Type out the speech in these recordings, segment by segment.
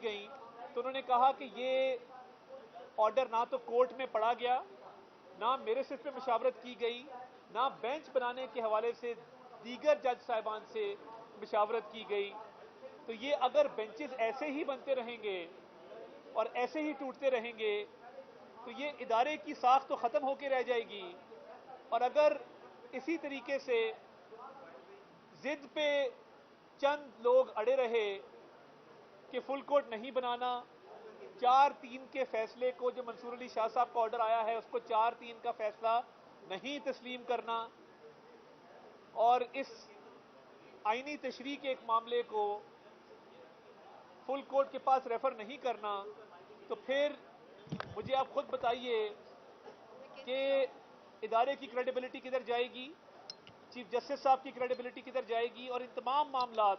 کی گئیں تو انہوں نے کہا کہ یہ آرڈر نہ تو کورٹ میں پڑھا گیا، نہ میرے سے اس پہ مشاورت کی گئی، نہ بینچ بنانے کے حوالے سے دیگر جج صاحبان سے مشاورت کی گئی. تو یہ اگر بینچز ایسے ہی بنتے رہیں گے اور ایسے ہی ٹوٹتے رہیں گے تو یہ ادارے کی ساخت تو ختم ہو کے رہ جائے گی. اور اگر اسی طریقے سے ضد پہ چند لوگ اڑے رہے کہ فل کورٹ نہیں بنانا، 4-3 کے فیصلے کو، جو منصور علی شاہ صاحب کا آرڈر آیا ہے اس کو 4-3 کا فیصلہ نہیں تسلیم کرنا، اور اس آئینی تشریح کے ایک معاملے کو فل کورٹ کے پاس ریفر نہیں کرنا، تو پھر مجھے آپ خود بتائیے کہ ادارے کی کریڈیبلٹی کدھر جائے گی، چیف جسٹس صاحب کی کریڈیبلٹی کدھر جائے گی. اور ان تمام معاملات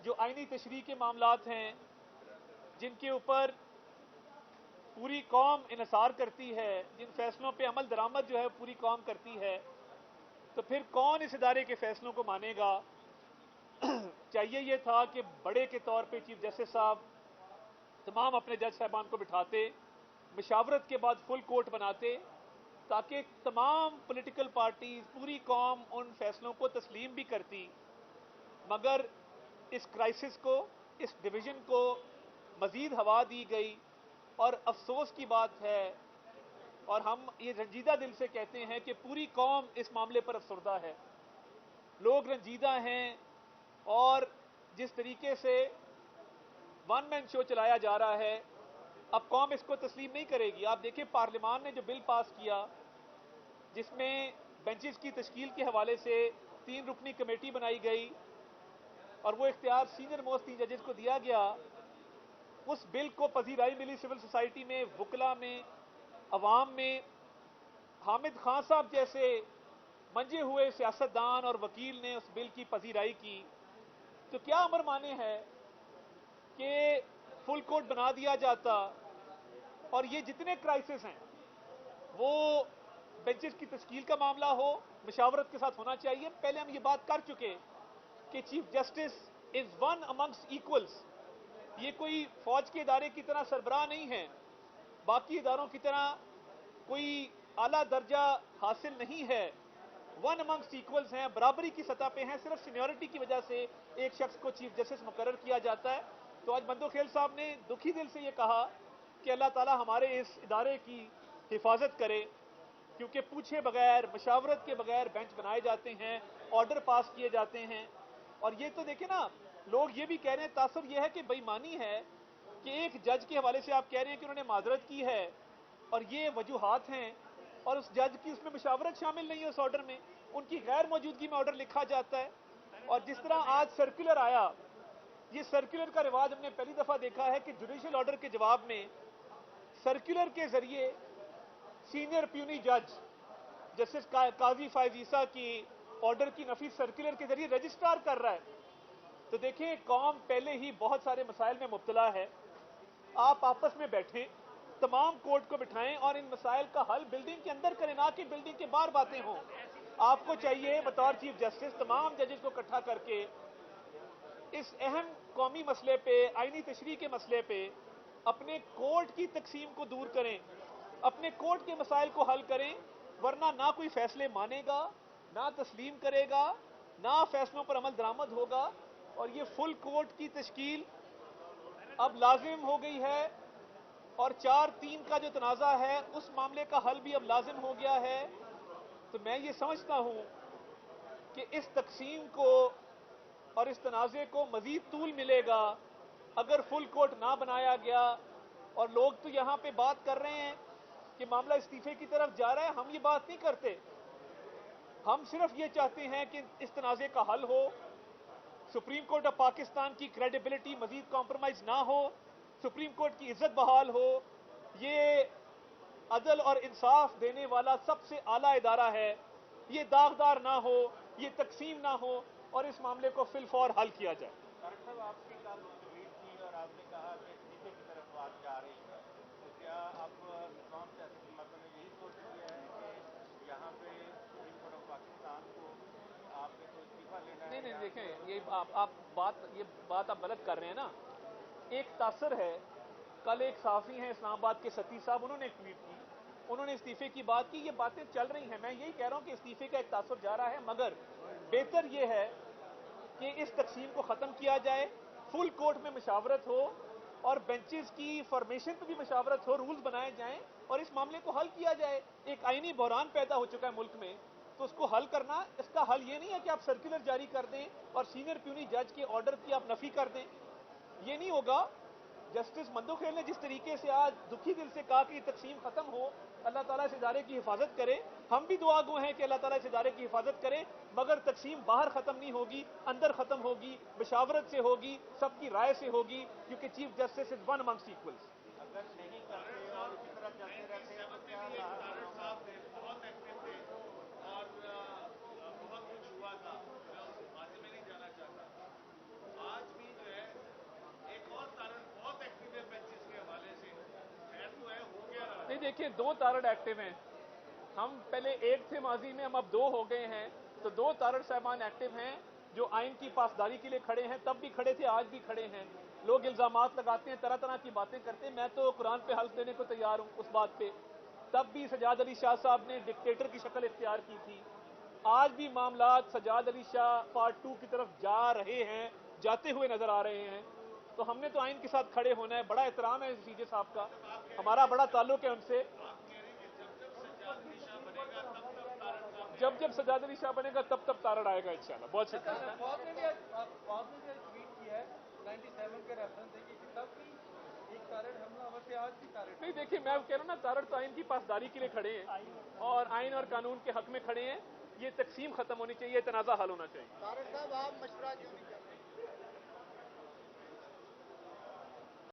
جو آئینی تشریح کے معاملات ہیں، جن کے اوپر پوری قوم انحصار کرتی ہے، جن فیصلوں پہ عمل درآمد جو ہے پوری قوم کرتی ہے، تو پھر کون اس ادارے کے فیصلوں کو مانے گا؟ چاہیے یہ تھا کہ بڑے کے طور پہ چیف جسٹس صاحب تمام اپنے جج صاحبان کو بٹھاتے، مشاورت کے بعد فل کورٹ بناتے، تاکہ تمام پولیٹیکل پارٹیز، پوری قوم ان فیصلوں کو تسلیم بھی کرتی. مگر اس کرائسس کو، اس ڈویژن کو مزید ہوا دی گئی. اور افسوس کی بات ہے، اور ہم یہ رنجیدہ دل سے کہتے ہیں کہ پوری قوم اس معاملے پر افسردہ ہے، لوگ رنجیدہ ہیں. اور جس طریقے سے ون مین شو چلایا جا رہا ہے، اب قوم اس کو تسلیم نہیں کرے گی. آپ دیکھیں پارلیمان نے جو بل پاس کیا جس میں بینچز کی تشکیل کے حوالے سے 3 رکنی کمیٹی بنائی گئی اور وہ اختیار سینئر موسٹ 3 ججز کو دیا گیا، اس بل کو پذیرائی ملی سول سوسائٹی میں، وکلا میں، عوام میں. حامد خان صاحب جیسے منجے ہوئے سیاستدان اور وکیل نے اس بل کی پذیرائی کی. تو کیا امر مانے ہے کہ فل کورٹ بنا دیا جاتا اور یہ جتنے کرائسس ہیں وہ بینچز کی تشکیل کا معاملہ ہو، مشاورت کے ساتھ ہونا چاہیے. پہلے ہم یہ بات کر چکے کہ chief justice is one amongst equals. یہ کوئی فوج کے ادارے کی طرح سربراہ نہیں ہے، باقی اداروں کی طرح کوئی اعلیٰ درجہ حاصل نہیں ہے. ون امنگس ایکولز ہیں، برابری کی سطح پہ ہیں. صرف سینیورٹی کی وجہ سے ایک شخص کو چیف جسٹس مقرر کیا جاتا ہے. تو آج بندو خیل صاحب نے دکھی دل سے یہ کہا کہ اللہ تعالیٰ ہمارے اس ادارے کی حفاظت کرے، کیونکہ پوچھے بغیر، مشاورت کے بغیر بینچ بنائے جاتے ہیں، آرڈر پاس کیے جاتے ہیں. اور یہ تو دیکھیں نا، لوگ یہ بھی کہہ رہے ہیں، تاثر یہ ہے کہ بے ایمانی ہے کہ ایک جج کے حوالے سے آپ کہہ رہے ہیں کہ انہوں نے معذرت کی ہے اور یہ وجوہات ہیں، اور اس جج کی اس میں مشاورت شامل نہیں ہے اس آرڈر میں، ان کی غیر موجودگی میں آرڈر لکھا جاتا ہے. اور جس طرح آج سرکولر آیا، یہ سرکولر کا رواج ہم نے پہلی دفعہ دیکھا ہے کہ جوڈیشل آرڈر کے جواب میں سرکولر کے ذریعے سینئر پیونی جج جسٹس قاضی فائز عیسیٰ کی آرڈر کی نفی سرکولر کے ذریعے رجسٹرار کر رہا ہے. تو دیکھیں قوم پہلے ہی بہت سارے مسائل میں مبتلا ہے. آپ آپس میں بیٹھیں، تمام کورٹ کو بٹھائیں اور ان مسائل کا حل بلڈنگ کے اندر کریں، نہ کہ بلڈنگ کے باہر باتیں ہوں. آپ کو چاہیے بطور چیف جسٹس تمام ججز کو اکٹھا کر کے اس اہم قومی مسئلے پہ، آئینی تشریح کے مسئلے پہ اپنے کورٹ کی تقسیم کو دور کریں، اپنے کورٹ کے مسائل کو حل کریں. ورنہ نہ کوئی فیصلے مانے گا، نہ تسلیم کرے گا، نہ فیصلوں پر عمل درآمد ہوگا. اور یہ فل کورٹ کی تشکیل اب لازم ہو گئی ہے، اور 4-3 کا جو تنازع ہے اس معاملے کا حل بھی اب لازم ہو گیا ہے. تو میں یہ سمجھتا ہوں کہ اس تقسیم کو اور اس تنازع کو مزید طول ملے گا اگر فل کورٹ نہ بنایا گیا. اور لوگ تو یہاں پہ بات کر رہے ہیں کہ معاملہ استعفے کی طرف جا رہا ہے. ہم یہ بات نہیں کرتے، ہم صرف یہ چاہتے ہیں کہ اس تنازع کا حل ہو، سپریم کورٹ آف پاکستان کی کریڈیبلٹی مزید کمپرومائز نہ ہو، سپریم کورٹ کی عزت بحال ہو. یہ عدل اور انصاف دینے والا سب سے اعلیٰ ادارہ ہے، یہ داغدار نہ ہو، یہ تقسیم نہ ہو، اور اس معاملے کو فی الفور حل کیا جائے. طارق صاحب، آپ کی کل ٹویٹ تھی اور آپ نے کہا کہ استعفے کی طرف بات جا رہی ہے، تو کیا اب تمام سیاسی جماعتوں نے یہی سوچ لیا ہے کہ یہاں پہ سپریم کورٹ آف پاکستان کو آپ نے تو استعفیٰ لینا ہے؟ نہیں دیکھیں، یہ بات آپ غلط کر رہے ہیں نا. ایک تاثر ہے. کل ایک صحافی ہیں اسلام آباد کے ستی صاحب, انہوں نے ایک ٹویٹ کی, انہوں نے استعفے کی بات کی. یہ باتیں چل رہی ہیں, میں یہی کہہ رہا ہوں کہ استعفے کا ایک تاثر جا رہا ہے, مگر بہتر یہ ہے کہ اس تقسیم کو ختم کیا جائے, فل کورٹ میں مشاورت ہو اور بینچز کی فارمیشن پہ بھی مشاورت ہو, رولز بنائے جائیں اور اس معاملے کو حل کیا جائے. ایک آئینی بحران پیدا ہو چکا ہے ملک میں, تو اس کو حل کرنا, اس کا حل یہ نہیں ہے کہ آپ سرکولر جاری کر دیں اور سینئر پیونی جج کے آرڈر کی آپ نفی کر دیں. یہ نہیں ہوگا. جسٹس مندوخیل نے جس طریقے سے آج دکھی دل سے کہا کہ یہ تقسیم ختم ہو, اللہ تعالیٰ اس ادارے کی حفاظت کرے. ہم بھی دعا گو ہیں کہ اللہ تعالیٰ اس ادارے کی حفاظت کرے, مگر تقسیم باہر ختم نہیں ہوگی, اندر ختم ہوگی, مشاورت سے ہوگی, سب کی رائے سے ہوگی, کیونکہ chief justice is one amongst equals. اگر نہیں کرتے اور اسی طرح چلتے رہتے ہیں تو کیا صاحب تھے, بہت ایکٹیو تھے اور بہت کچھ ہوا تھا, میں اس بارے میں نہیں جانا چاہتا. آج بھی جو ہے ایک اور تارڑ بہت ایکٹیو ہے بینچز کے حوالے سے, خیر تو ہے, ہو گیا رہا. نہیں دیکھیے, دو تارڑ ایکٹیو ہیں. ہم پہلے ایک تھے ماضی میں, ہم اب دو ہو گئے ہیں. تو دو تارڑ صاحبان ایکٹیو ہیں جو آئین کی پاسداری کے لیے کھڑے ہیں. تب بھی کھڑے تھے, آج بھی کھڑے ہیں. لوگ الزامات لگاتے ہیں, طرح طرح کی باتیں کرتے ہیں, میں تو قرآن پہ حلف دینے کو تیار ہوں اس بات پہ. تب بھی سجاد علی شاہ صاحب نے ڈکٹیٹر کی شکل اختیار کی تھی. آج بھی معاملات سجاد علی شاہ پارٹ 2 کی طرف جا رہے ہیں, جاتے ہوئے نظر آ رہے ہیں. تو ہم نے تو آئین کے ساتھ کھڑے ہونا ہے. بڑا احترام ہے سی جے صاحب کا, ہمارا بڑا تعلق ہے ان سے. جب جب سجاد علی شاہ بنے گا تب تب تارڑ آئے گا انشاءاللہ. بہت شکریہ. فوج نے بھی ٹویٹ کیا ہے 97 کے ریفرنس ہے کہ تب بھی ایک تارڑ حملہ ہوا تھے, آج بھی تارڑ. نہیں دیکھیے, میں کہہ رہا ہوں نا, تارڑ تو آئین کی پاسداری کے لیے کھڑے ہیں اور آئین اور قانون کے حق میں کھڑے ہیں. یہ تقسیم ختم ہونی چاہیے, تنازع حل ہونا چاہیے. تارڑ صاحب آپ مشورہ کیوں نہیں کرتے؟